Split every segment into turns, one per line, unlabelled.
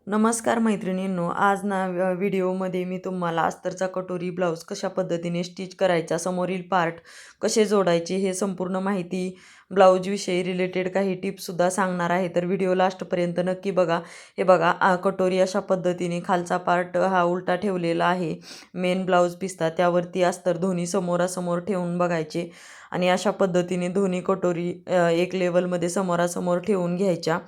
नमस्कार मैत्रिणींनो, आज ना व्हिडिओमध्ये मी तुम्हाला अस्तरचा कटोरी ब्लाऊज कशा पद्धतीने स्टिच करायचा, समोरील पार्ट कसे जोडायचे हे संपूर्ण माहिती, ब्लाऊजविषयी रिलेटेड काही टिप्ससुद्धा सांगणार आहे. तर व्हिडिओ लास्टपर्यंत नक्की बघा. हे बघा, कटोरी अशा पद्धतीने खालचा पार्ट हा उलटा ठेवलेला आहे. मेन ब्लाऊज पिसता त्यावरती अस्तर दोन्ही समोरासमोर ठेवून बघायचे आणि अशा पद्धतीने दोन्ही कटोरी एक लेवलमध्ये समोरासमोर ठेवून घ्यायच्या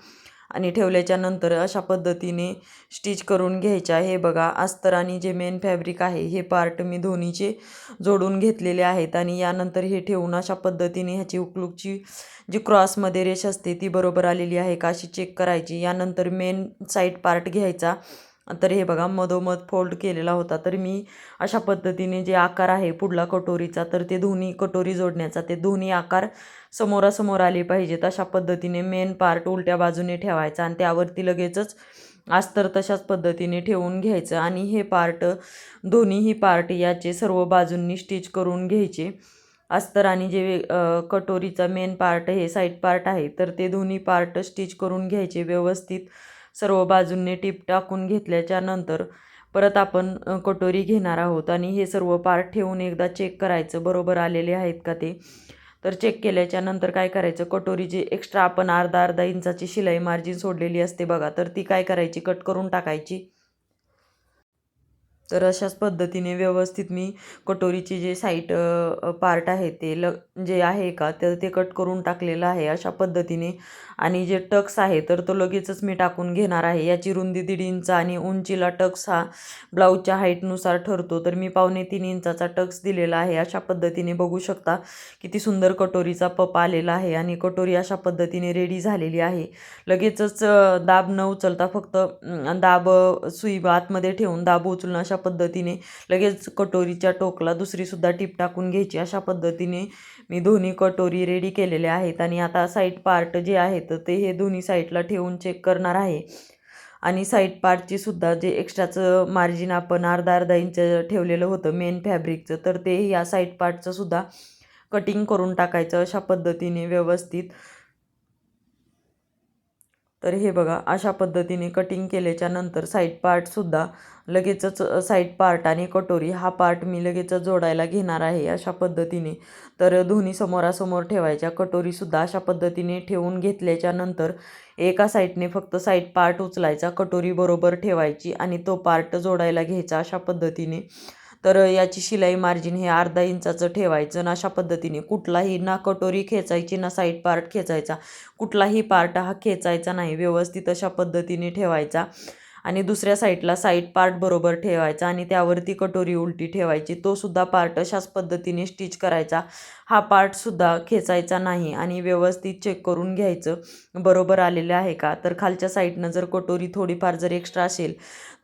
आणि ठेवल्याच्या नंतर अशा पद्धतीने स्टिच करून घ्यायच्या. हे बघा, अस्तर आणि जे मेन फॅब्रिक आहे हे पार्ट मी दोन्हीचे जोडून घेतलेले आहेत आणि यानंतर हे ठेवून अशा पद्धतीने ह्याची उकलूकची जी क्रॉसमध्ये रेष असते ती बरोबर आलेली आहे का अशी चेक करायची. यानंतर मेन साईड पार्ट घ्यायचा. तर हे बघा, मधोमध फोल्ड केलेला होता. तर मी अशा पद्धतीने जे आकार आहे पुढला कटोरीचा, तर ते दोन्ही कटोरी जोडण्याचा, ते दोन्ही आकार समोरासमोर आले पाहिजेत अशा पद्धतीने मेन पार्ट उलट्या बाजूने ठेवायचा आणि त्यावरती लगेचच अस्तर तशाच पद्धतीने ठेवून घ्यायचं आणि हे पार्ट दोन्हीही पार्ट याचे सर्व बाजूंनी स्टिच करून घ्यायचे. अस्तर आणि जे कटोरीचा मेन पार्ट हे साईड पार्ट आहे, तर ते दोन्ही पार्ट स्टिच करून घ्यायचे व्यवस्थित. सर्व बाजूंनी टिप टाकून घेतल्याच्या नंतर परत आपण कटोरी घेणार आहोत आणि हे सर्व पार्ट ठेवून एकदा चेक करायचं बरोबर आलेले आहेत का ते. तर चेक केल्याच्या नंतर काय करायचं, कटोरी जी एक्स्ट्रा आपण अर्धा अर्धा इंचाची शिलाई मार्जिन सोडलेली असते बघा, तर ती काय करायची, कट करून टाकायची. तर अशाच पद्धतीने व्यवस्थित मी कटोरीची जे साईड पार्ट आहे ते जे आहे का तर ते कट करून टाकलेलं आहे अशा पद्धतीने. आणि जे टक्स आहे तर तो लगेचच मी टाकून घेणार आहे. याची रुंदी 1.5 इंच आणि उंचीला टक्स हा ब्लाऊजच्या हाईटनुसार ठरतो. तर मी 2.25 इंचाचा टक्स दिलेला आहे. अशा पद्धतीने बघू शकता किती सुंदर कटोरीचा पप आलेला आहे आणि कटोरी अशा पद्धतीने रेडी झालेली आहे. लगेचच दाब न उचलता फक्त दाब सुई आतमध्ये ठेवून दाब उचलून अशा पद्धतीने लगेच कटोरीच्या टोकला दुसरीसुद्धा टीप टाकून घ्यायची. अशा पद्धतीने मी दोन्ही कटोरी रेडी केलेल्या आहेत आणि आता साईड पार्ट जे आहेत ते हे दोन्ही साईडला ठेवून चेक करणार आहे. आणि साईड पार्टची सुद्धा जे एक्स्ट्राचं मार्जिन आपण अर्धा अर्धा इंच ठेवलेलं होतं मेन फॅब्रिकचं, तर ते या साईड पार्टचं सुद्धा कटिंग करून टाकायचं अशा पद्धतीने व्यवस्थित. तर हे बघा, अशा पद्धतीने कटिंग केल्याच्या नंतर साईड पार्टसुद्धा लगेचच साईड पार्ट आणि कटोरी हा पार्ट मी लगेचच जोडायला घेणार आहे अशा पद्धतीने. तर दोन्ही समोरासमोर ठेवायच्या. कटोरीसुद्धा अशा पद्धतीने ठेवून घेतल्याच्या नंतर एका साईडने फक्त साईड पार्ट उचलायचा, कटोरी बरोबर ठेवायची आणि तो पार्ट जोडायला घ्यायचा अशा पद्धतीने. तर याची शिलाई मार्जिन हे अर्धा इंचाचं ठेवायचं आणि अशा पद्धतीने कुठलाही ना कटोरी खेचायची ना साईड पार्ट खेचायचा, कुठलाही पार्ट हा खेचायचा नाही, व्यवस्थित अशा पद्धतीने ठेवायचा. आणि दुसऱ्या साईडला साईड पार्ट बरोबर ठेवायचा आणि त्यावरती कटोरी उलटी ठेवायची, तो सुद्धा पार्ट अशाच पद्धतीने स्टिच करायचा. हा पार्टसुद्धा खेचायचा नाही आणि व्यवस्थित चेक करून घ्यायचं बरोबर आलेलं आहे का. तर खालच्या साईडनं जर कटोरी थोडीफार जर एक्स्ट्रा असेल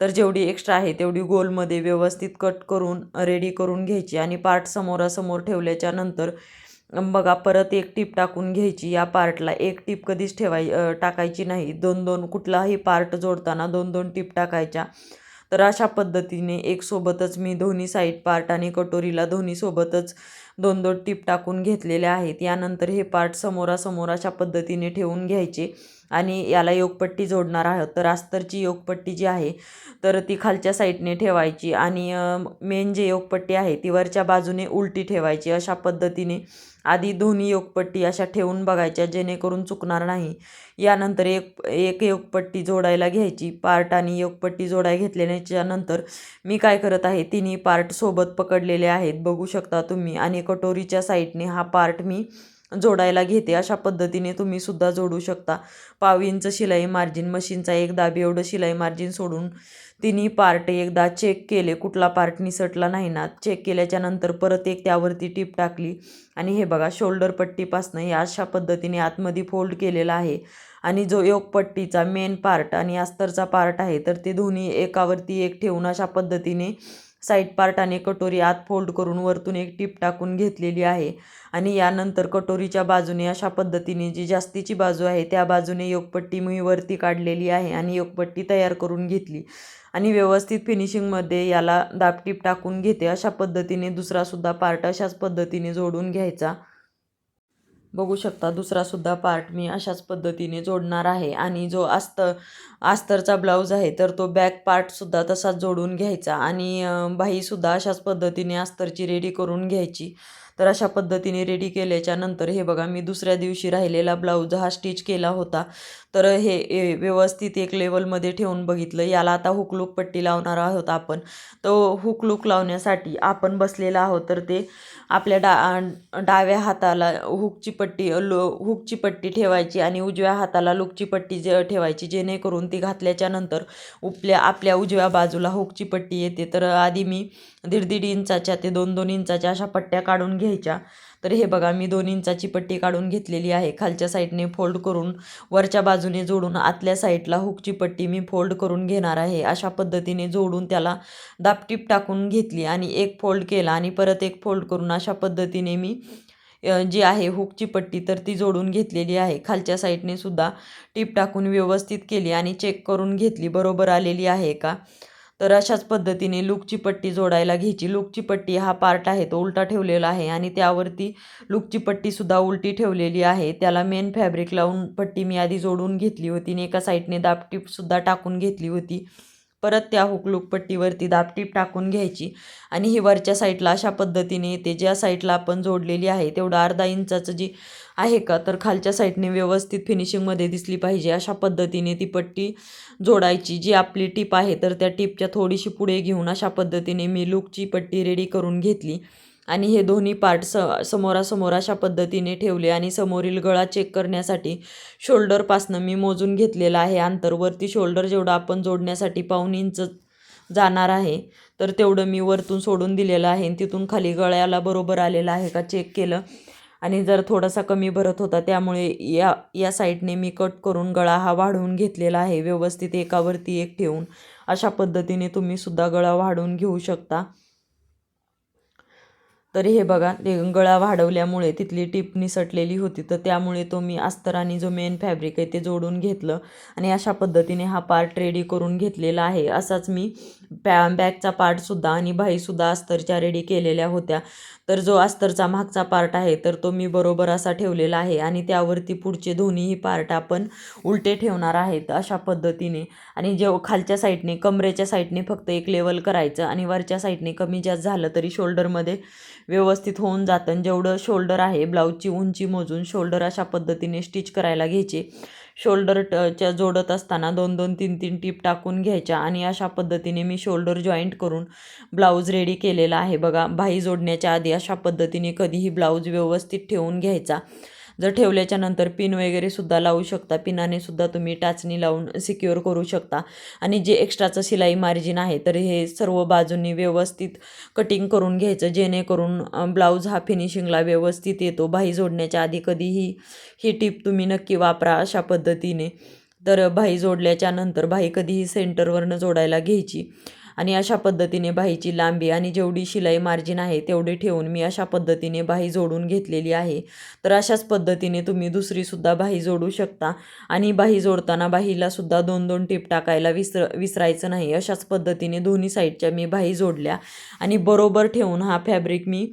तर जेवढी एक्स्ट्रा आहे तेवढी गोलमध्ये व्यवस्थित कट करून रेडी करून घ्यायची आणि पार्ट समोरासमोर ठेवल्याच्या नंतर बघा परत एक टीप टाकून घ्यायची. या पार्टला एक टीप कधीच टाकायची नाही. 2-2 कुठलाही पार्ट जोडताना 2-2 टीप टाकायच्या. तर अशा पद्धतीने एक सोबतच मी दोन्ही साईड पार्ट आणि कटोरीला दोन्ही सोबतच 2-2 टीप टाकून घेतलेल्या आहेत. यानंतर हे पार्ट समोरासमोर अशा पद्धतीने ठेवून घ्यायचे आणि याला योगपट्टी जोडणार आहोत. तर अस्तरची योगपट्टी जी आहे तर ती खालच्या साईडने ठेवायची आणि मेन जे योगपट्टी आहे ती वरच्या बाजूने उलटी ठेवायची. अशा पद्धतीने आधी दोन्ही योगपट्टी अशा ठेवून बघायच्या जेणेकरून चुकणार नाही. यानंतर एक एक योगपट्टी जोडायला घ्यायची. पार्ट आणि योगपट्टी जोडायला घेतल्याच्या नंतर मी काय करत आहे, तिन्ही पार्ट सोबत पकडलेले आहेत बघू शकता तुम्ही आणि कटोरीच्या साईडने हा पार्ट मी जोडायला घेते. अशा पद्धतीने तुम्ही सुद्धा जोडू शकता. 1/2 इंच शिलाई मार्जिन, मशीनचा एक दाबी एवढं शिलाई मार्जिन सोडून तिन्ही पार्ट एकदा चेक केले, कुठला पार्ट निसटला नाही ना. चेक केल्याच्या नंतर परत एक त्यावरती टीप टाकली आणि हे बघा शोल्डर पट्टीपासनं हे अशा पद्धतीने आतमध्ये फोल्ड केलेला आहे. आणि जो योगपट्टीचा मेन पार्ट आणि अस्तरचा पार्ट आहे तर ते दोन्ही एकावरती एक ठेवून अशा पद्धतीने साईड पार्ट आणि कटोरी आत फोल्ड करून वरतून एक टीप टाकून घेतलेली आहे. आणि यानंतर कटोरीच्या बाजूने अशा पद्धतीने जी जास्तीची बाजू आहे त्या बाजूने योगपट्टी मी वरती काढलेली आहे आणि योगपट्टी तयार करून घेतली आणि व्यवस्थित फिनिशिंगमध्ये याला दाबटीप टाकून घेते. अशा पद्धतीने दुसरासुद्धा पार्ट अशाच पद्धतीने जोडून घ्यायचा. बघू शकता दुसरासुद्धा पार्ट मी अशाच पद्धतीने जोडणार आहे आणि जो अस्तरचा ब्लाऊज आहे तर तो बॅक पार्टसुद्धा तसाच जोडून घ्यायचा आणि बाहीसुद्धा अशाच पद्धतीने अस्तरची रेडी करून घ्यायची. तर अशा पद्धतीने रेडी केल्याच्या नंतर हे बघा मी दुसऱ्या दिवशी राहिलेला ब्लाऊज हा स्टिच केला होता. तर हे व्यवस्थित एक लेवलमध्ये ठेवून बघितलं. याला आता हुकलूक पट्टी लावणार आहोत आपण. तो हुकलूक लावण्यासाठी आपण बसलेला आहोत तर ते आपल्या डाव्या हाताला हुकची पट्टी ठेवायची आणि उजव्या हाताला लूकची पट्टी ठेवायची, जेणेकरून ती घातल्याच्या नंतर आपल्या उजव्या बाजूला हुकची पट्टी येते. तर आधी मी 1.5 इंचाच्या ते 2-2 इंचाच्या अशा पट्ट्या काढून घ्यायच्या. तर हे बघा मी 2 इंचाची पट्टी काढून घेतलेली आहे. खालच्या साईडने फोल्ड करून वरच्या बाजूने जोडून आतल्या साईडला हुकची पट्टी मी फोल्ड करून घेणार आहे. अशा पद्धतीने जोडून त्याला दाबटीप टाकून घेतली आणि एक फोल्ड केला आणि परत एक फोल्ड करून अशा पद्धतीने मी जी आहे हुकची पट्टी तर ती जोडून घेतलेली आहे. खालच्या साईडने सुद्धा टीप टाकून व्यवस्थित केली आणि चेक करून घेतली बरोबर आलेली आहे का. तर अशाच पद्धतीने लूकची पट्टी जोडायला घ्यायची. लूकची पट्टी हा पार्ट आहे तो उलटा ठेवलेला आहे आणि त्यावरती लूकची पट्टीसुद्धा उलटी ठेवलेली आहे. त्याला मेन फॅब्रिक लावून पट्टी मी आधी जोडून घेतली होती आणि एका साईडने दाबटीपसुद्धा टाकून घेतली होती. परत त्या हुकलूक पट्टीवरती दाबटीप टाकून घ्यायची आणि ही वरच्या साईडला अशा पद्धतीने येते. ज्या साईडला आपण जोडलेली आहे तेवढं अर्धा इंचाचं जी आहे का तर खालच्या साईडने व्यवस्थित फिनिशिंगमध्ये दिसली पाहिजे अशा पद्धतीने ती पट्टी जोडायची. जी आपली टीप आहे तर त्या टीपच्या थोडीशी पुढे घेऊन अशा पद्धतीने मी लूकची पट्टी रेडी करून घेतली आणि हे दोन्ही पार्ट समोरासमोर अशा पद्धतीने ठेवले आणि समोरील गळा चेक करण्यासाठी शोल्डरपासनं मी मोजून घेतलेलं आहे अंतर. वरती शोल्डर जेवढं आपण जोडण्यासाठी 1.5 इंच जाणार आहे तर तेवढं मी वरतून सोडून दिलेलं आहे आणि तिथून खाली गळ्याला बरोबर आलेलं आहे का चेक केलं आणि जर थोडासा कमी भरत होता त्यामुळे या साईडने मी कट करून गळा हा वाढवून घेतलेला आहे व्यवस्थित एकावरती एक ठेवून. अशा पद्धतीने तुम्ही सुद्धा गळा वाढवून घेऊ शकता. तर हे बघा ते गळा वाढवल्यामुळे तिथली टीप निसटलेली होती तर त्यामुळे तो मी अस्तर आणि जो मेन फॅब्रिक आहे ते जोडून घेतलं आणि अशा पद्धतीने हा पार्ट रेडी करून घेतलेला आहे. असाच मी बॅकचा पार्टसुद्धा आणि बाहीसुद्धा अस्तरच्या रेडी केलेल्या होत्या. तर जो अस्तरचा मागचा पार्ट आहे तर तो मी बरोबर असा ठेवलेला आहे आणि त्यावरती पुढचे दोन्हीही पार्ट आपण उलटे ठेवणार आहेत अशा पद्धतीने. आणि खालच्या साईडने कमरेच्या साईडने फक्त एक लेवल करायचं आणि वरच्या साईडने कमी जास्त झालं तरी शोल्डरमध्ये व्यवस्थित होऊन जातं. जेवढं शोल्डर आहे ब्लाऊजची उंची मोजून शोल्डर अशा पद्धतीने स्टिच करायला घ्यायचे. शोल्डरच्या जोडत असताना 2-2 3-3 टीप टाकून घ्यायच्या आणि अशा पद्धतीने मी शोल्डर जॉईंट करून ब्लाऊज रेडी केलेला आहे. बघा बाही जोडण्याच्या आधी अशा पद्धतीने कधीही ब्लाऊज व्यवस्थित ठेवून घ्यायचा. जर ठेवल्याच्या नंतर पिन वगैरे सुद्धा लावू शकता. पिनाने सुद्धा तुम्ही टाचणी लावून सिक्युअर करू शकता आणि जे एक्स्ट्राचं शिलाई मार्जिन आहे तर हे सर्व बाजूंनी व्यवस्थित कटिंग करून घ्यायचं, जेणेकरून ब्लाऊज हा फिनिशिंगला व्यवस्थित येतो. बाही जोडण्याच्या आधी कधीही ही टीप तुम्ही नक्की वापरा अशा पद्धतीने. तर बाही जोडल्याच्या नंतर बाही कधीही सेंटरवरनं जोडायला घ्यायची आणि अशा पद्धतीने बाहीची लांबी आणि जेवढी शिलाई मार्जिन आहे तेवढी ठेवून मी अशा पद्धतीने बाही जोडून घेतलेली आहे. तर अशाच पद्धतीने तुम्ही दुसरीसुद्धा बाही जोडू शकता आणि बाही जोडताना बाहीलासुद्धा 2-2 टीप टाकायला विसरायचं नाही. अशाच पद्धतीने दोन्ही साईडच्या मी बाही जोडल्या आणि बरोबर ठेवून हा फॅब्रिक मी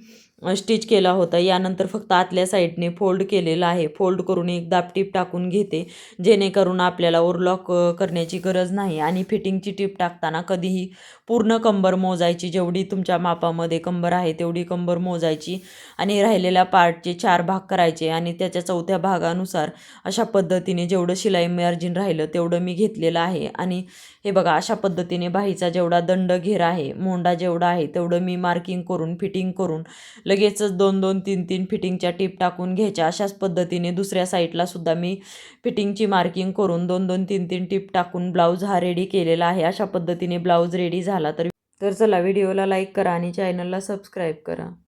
स्टिच केला होता. यानंतर फक्त आतल्या साईडने फोल्ड केलेला आहे. फोल्ड करून एक दाबटीप टाकून घेते, जेणेकरून आपल्याला ओव्हरलॉक करण्याची गरज नाही. आणि फिटिंगची टीप टाकताना कधीही पूर्ण कंबर मोजायची, जेवढी तुमच्या मापामध्ये कंबर आहे तेवढी कंबर मोजायची आणि राहिलेल्या पार्टचे 4 भाग करायचे आणि त्याच्या 4थ्या भागानुसार अशा पद्धतीने जेवढं शिलाई मार्जिन राहिलं तेवढं मी घेतलेलं आहे. आणि हे बघा अशा पद्धतीने बाहीचा जेवढा दंड घेर आहे, मोंडा जेवढा आहे तेवढं मी मार्किंग करून फिटिंग करून लगेचच 2-2 3-3 फिटिंगच्या टीप टाकून घ्यायच्या. अशाच पद्धतीने दुसऱ्या साईडला सुद्धा मी फिटिंगची मार्किंग करून 2-2 3-3 टीप टाकून ब्लाऊज हा रेडी केलेला आहे. अशा पद्धतीने ब्लाऊज रेडी झाला. तर चला व्हिडिओला लाईक करा आणि चॅनलला सबस्क्राईब करा.